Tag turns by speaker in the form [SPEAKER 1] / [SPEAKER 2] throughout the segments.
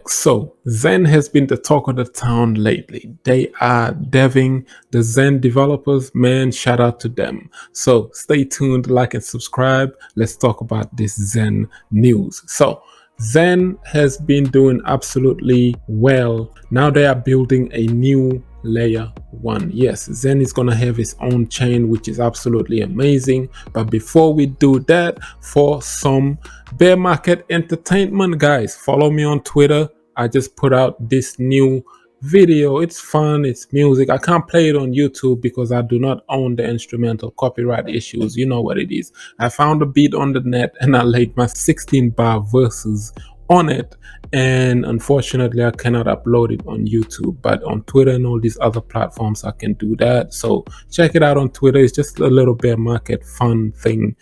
[SPEAKER 1] So Zen has been the talk of the town lately. They are deving the Zen developers. Man, shout out to them. So stay tuned, like and subscribe. Let's talk about this Zen news. So Zen has been doing absolutely well. Now they are building a new layer 1. Yes, Zen is gonna have its own chain, which is absolutely amazing. But before we do that, for some bear market entertainment, guys, follow me on Twitter. I just put out this new video. It's fun, it's music. I can't play it on YouTube because I do not own the instrumental, copyright issues. You know what it is. I found a beat on the net and I laid my 16-bar verses on it, and unfortunately I cannot upload it on YouTube, but on Twitter and all these other platforms I can do that. So check it out on Twitter. It's just a little bear market fun thing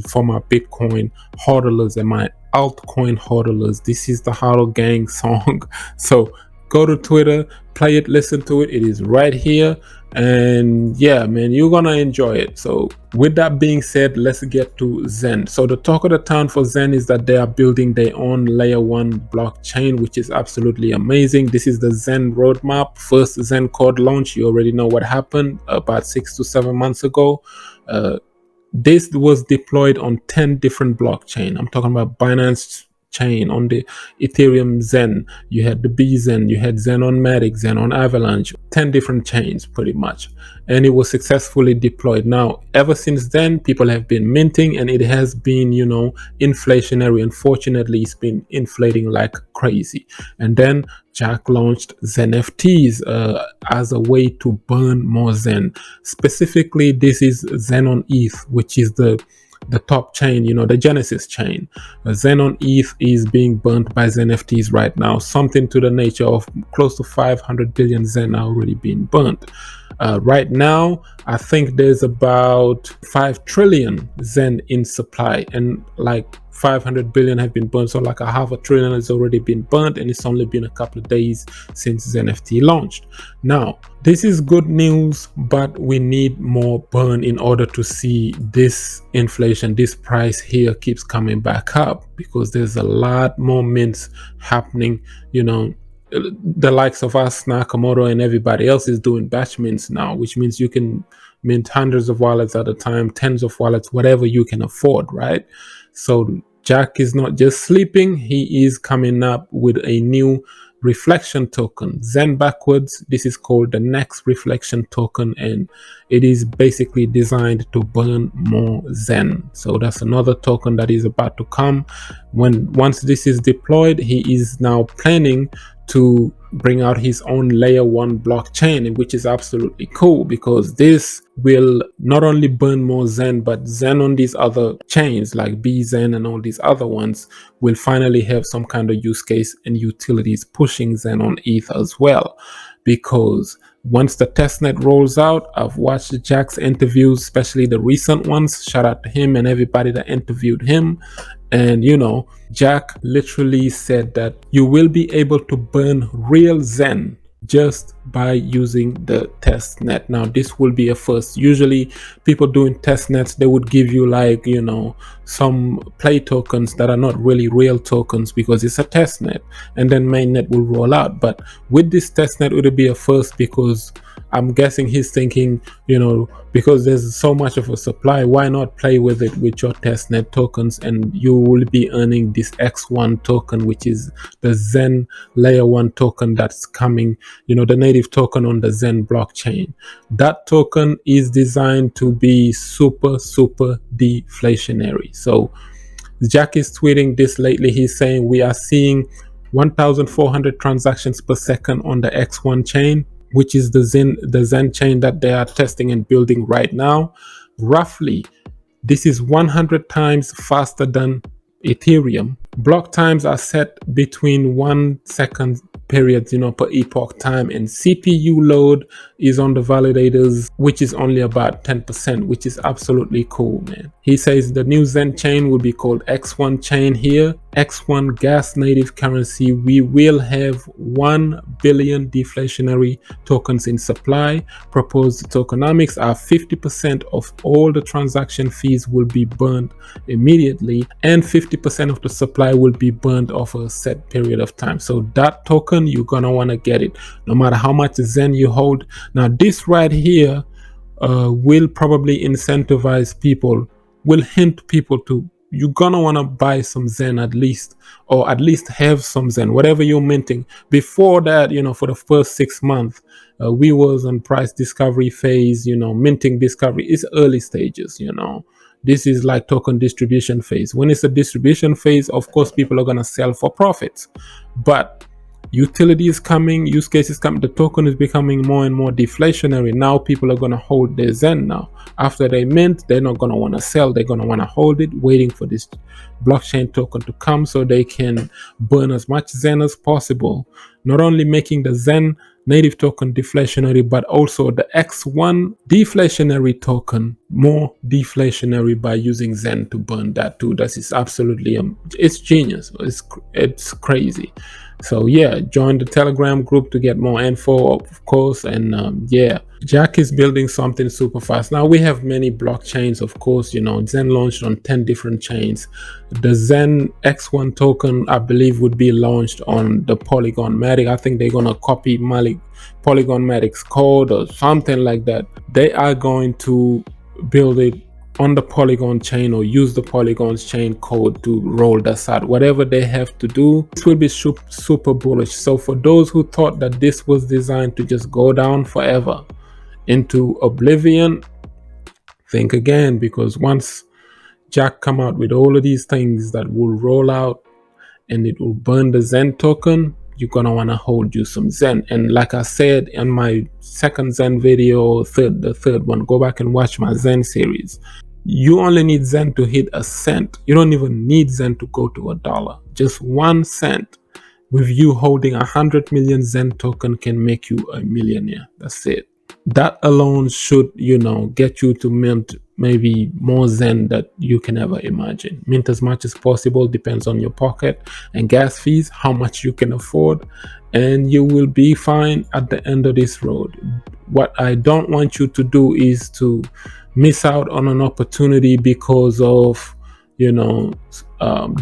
[SPEAKER 1] for my Bitcoin hodlers and my altcoin hodlers. This is the Hodl Gang song. So go to Twitter, play it, listen to it. It is right here. And yeah, man, you're gonna enjoy it. So with that being said, let's get to Zen. So the talk of the town for Zen is that they are building their own layer 1 blockchain, which is absolutely amazing. This is the Zen roadmap. First Zen code launch, you already know what happened about 6 to 7 months ago. This was deployed on 10 different blockchain. I'm talking about Binance Chain, on the Ethereum Zen, you had the B Zen, you had Zen on Matic, Zen on Avalanche, 10 different chains pretty much, and it was successfully deployed. Now ever since then, people have been minting, and it has been, you know, inflationary. Unfortunately, it's been inflating like crazy. And then Jack launched Zen FTs as a way to burn more Zen. Specifically, this is Zen on ETH, which is the top chain, you know, the Genesis chain. Zen on ETH is being burnt by Zen FTs right now. Something to the nature of close to 500 billion Zen are already being burnt. Right now, I think there's about 5 trillion Zen in supply, and like 500 billion have been burnt. So like a $500 billion has already been burnt, and it's only been a couple of days since Zen FT launched. Now, this is good news, but we need more burn in order to see this inflation, this price here keeps coming back up, because there's a lot more mints happening. You know, the likes of us, Nakamoto, and everybody else is doing batch mints now, which means you can mint hundreds of wallets at a time, tens of wallets, whatever you can afford, right? So Jack is not just sleeping, he is coming up with a new reflection token, Zen backwards. This is called the next reflection token, and it is basically designed to burn more Zen. So that's another token that is about to come. Once this is deployed, he is now planning to bring out his own layer 1 blockchain, which is absolutely cool, because this will not only burn more Zen, but Zen on these other chains like BZen and all these other ones will finally have some kind of use case and utilities pushing Zen on ETH as well. Because once the testnet rolls out, I've watched Jack's interviews, especially the recent ones. Shout out to him and everybody that interviewed him. And you know, Jack literally said that you will be able to burn real Zen just by using the test net. Now this will be a first. Usually people doing test nets, they would give you like, you know, some play tokens that are not really real tokens because it's a test net, and then mainnet will roll out. But with this test net, it would be a first, because I'm guessing he's thinking, you know, because there's so much of a supply, why not play with it with your testnet tokens, and you will be earning this X1 token, which is the Zen layer 1 token that's coming, you know, the native token on the Zen blockchain. That token is designed to be super deflationary. So Jack is tweeting this lately. He's saying we are seeing 1,400 transactions per second on the X1 chain, which is the Zen chain that they are testing and building right now. Roughly, this is 100 times faster than Ethereum. Block times are set between 1 second periods, you know, per epoch time, and CPU load is on the validators, which is only about 10%, which is absolutely cool, man. He says the new Zen chain will be called XEN Chain here. XEN gas native currency. We will have 1 billion deflationary tokens in supply. Proposed tokenomics are 50% of all the transaction fees will be burned immediately, and 50% of the supply will be burned over a set period of time. So that token, you're gonna want to get it no matter how much Zen you hold. Now this right here will probably incentivize people, will hint people to, you're gonna want to buy some Zen at least, or at least have some Zen, whatever you're minting. Before that, you know, for the first 6 months, we was on price discovery phase, you know, minting discovery is early stages, you know. This is like token distribution phase. When it's a distribution phase, of course, people are gonna sell for profits, but utility is coming, use cases coming, the token is becoming more and more deflationary. Now people are going to hold their Zen. Now after they mint, they're not going to want to sell, they're going to want to hold it, waiting for this blockchain token to come so they can burn as much Zen as possible, not only making the Zen native token deflationary, but also the XEN deflationary token more deflationary by using Zen to burn that too. That is absolutely it's genius, it's crazy. So yeah, join the Telegram group to get more info, of course. And yeah, Jack is building something super fast. Now we have many blockchains, of course. You know, Zen launched on 10 different chains. The Zen XEN token, I believe, would be launched on the Polygon Matic. I think they're gonna copy Polygon Matic's code or something like that. They are going to build it on the Polygon chain or use the Polygon chain code to roll this out. Whatever they have to do, this will be super bullish. So for those who thought that this was designed to just go down forever into oblivion, think again, because once Jack come out with all of these things that will roll out and it will burn the Zen token, you're gonna want to hold you some Zen. And like I said in my second Zen video, the third one, go back and watch my Zen series. You only need Zen to hit a cent. You don't even need Zen to go to $1. Just 1 cent with you holding 100 million Zen token can make you a millionaire. That's it. That alone should, you know, get you to mint maybe more Zen that you can ever imagine. Mint as much as possible, depends on your pocket and gas fees, how much you can afford, and you will be fine at the end of this road. What I don't want you to do is to miss out on an opportunity because of, you know,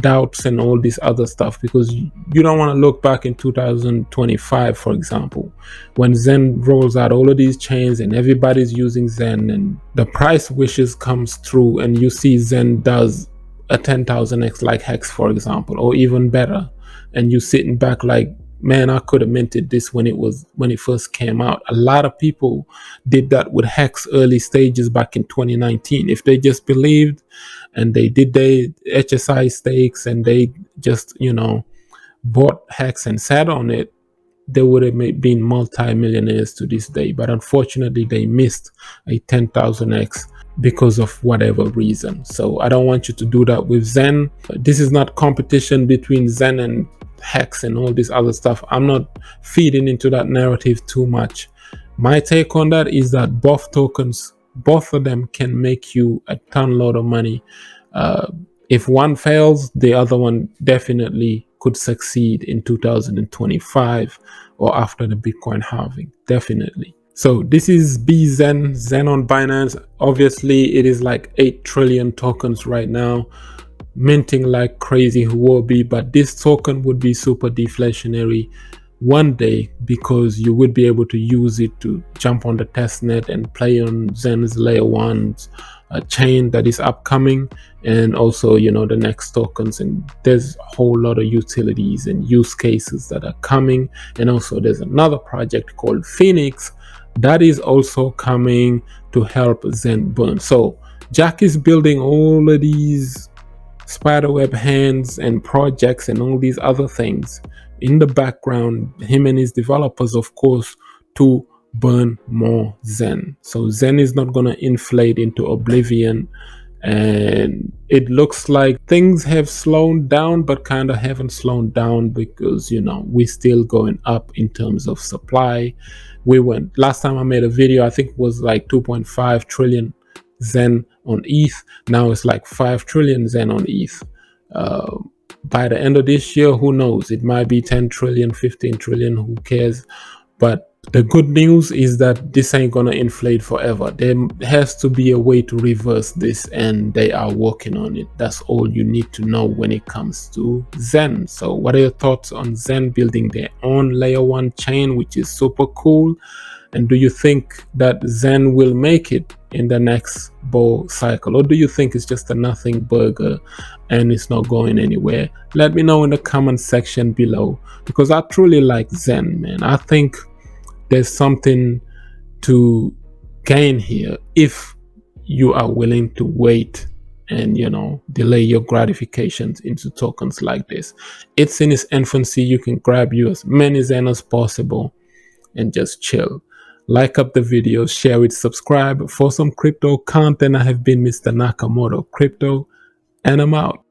[SPEAKER 1] doubts and all this other stuff, because you don't want to look back in 2025, for example, when Zen rolls out all of these chains and everybody's using Zen and the price wishes comes through and you see Zen does a 10,000x like Hex, for example, or even better, and you sitting back like, man, I could have minted this when it first came out. A lot of people did that with Hex early stages back in 2019. If they just believed and they did their HSI stakes and they just, you know, bought Hex and sat on it, they would have been multi-millionaires to this day. But unfortunately, they missed a 10,000x because of whatever reason. So I don't want you to do that with Zen. This is not competition between Zen and Hex and all this other stuff. I'm not feeding into that narrative too much. My take on that is that both tokens, both of them can make you a ton load of money. If one fails, the other one definitely could succeed in 2025 or after the Bitcoin halving, definitely. So this is BZen, Zen on Binance. Obviously it is like 8 trillion tokens right now, minting like crazy, Huobi, but this token would be super deflationary one day because you would be able to use it to jump on the testnet and play on Zen's layer 1's chain that is upcoming, and also, you know, the next tokens, and there's a whole lot of utilities and use cases that are coming. And also there's another project called Phoenix that is also coming to help Zen burn. So Jack is building all of these spiderweb hands and projects and all these other things in the background, him and his developers, of course, to burn more Zen. So Zen is not going to inflate into oblivion, and it looks like things have slowed down, but kind of haven't slowed down because, you know, we're still going up in terms of supply. We went, last time I made a video, I think it was like 2.5 trillion Zen on ETH. Now it's like 5 trillion Zen on ETH. By the end of this year, who knows? It might be 10 trillion, 15 trillion, who cares? But the good news is that this ain't gonna inflate forever. There has to be a way to reverse this, and they are working on it. That's all you need to know when it comes to Zen. So what are your thoughts on Zen building their own layer 1 chain, which is super cool? And do you think that Zen will make it in the next bull cycle, or do you think it's just a nothing burger and it's not going anywhere? Let me know in the comment section below, because I truly like Zen, man. I think there's something to gain here if you are willing to wait and, you know, delay your gratifications into tokens like this. It's in its infancy. You can grab you as many Zen as possible and just chill. Like up the video, share it, subscribe for some crypto content. I have been Mr. Nakamoto Crypto, and I'm out.